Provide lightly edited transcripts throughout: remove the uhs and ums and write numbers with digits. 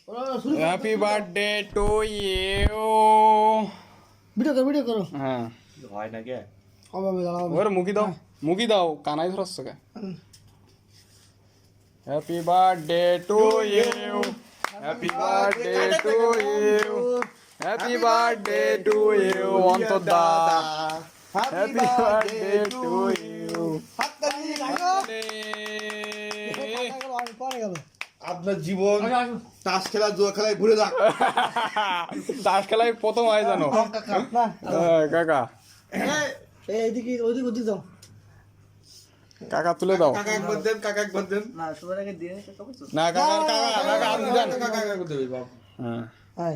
Happy birthday to you. Video করো হ্যাঁ হয় না কে হবে দাঁড়াও ওর মুখি দাও কানাই ধরছ কে। Happy birthday to you, happy birthday to you, happy birthday to you অন্তদা, হ্যাপি বার্থডে টু ইউ। আপনার জীবন তাস খেলা জুয়া খেলায় ঘুরে যাক। তাস খেলায় প্রথম হয় জানো কাকা। এইদিকে ওদিকে যাও কাকা তুলে দাও। কাকা একবার দেন, কাকা একবার দেন। না সবার আগে দিয়ে না কাকা কাকা আপনি দেন। কাকা একবার দেবে বাবা। হ্যাঁ হাই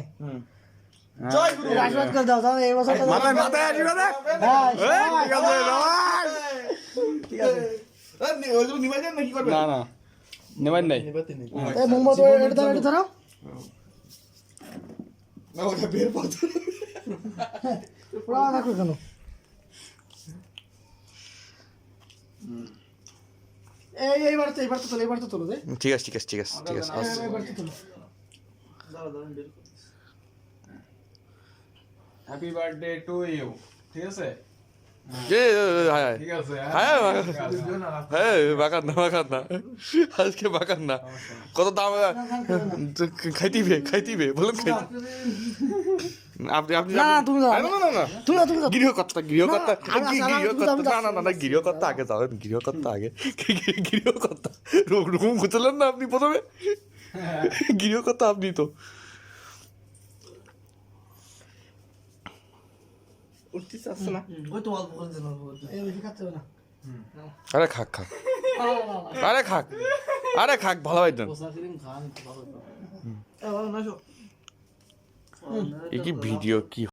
জয় গুরু। আশীর্বাদ করে দাও তাহলে এই বছর মাথায় মাথায় আশীর্বাদ দে। হ্যাঁ ঠিক আছে নমস্কার। ঠিক আছে ওইগুলো নিবাই দেন না কি করবেন? না না নেবেন নাই। এই মোমবাতি এটা ধরো না ওটা বের পথ। পুরা রাখো কেন এইবার তো তোলো দে ঠিক আছে ঠিক আছে ঠিক আছে ঠিক আছে এইবার তো তোলো হ্যাপি বার্থডে টু ইউ। ঠিক আছে হায় ঠিক আছে হ্যাঁ হ্যাঁ বাকার না আজকে বাকার না কত দাম খাইতিবে বলুন আপনি আপনি না তুমি যাও না না না তুমি যাও গৃহকর্তা না গৃহকর্তা আগে যাও গৃহকর্তা রুম খুঁজলেন না আপনি প্রথমে গৃহকর্তা আপনি তো উঠতে চাচ্ছে না ওই তো অল্প করে দিন এই বেশি খাচ্ছে না আরে খাক আরে খাক ভালো হইতেন ভালো না কি ভিডিও কি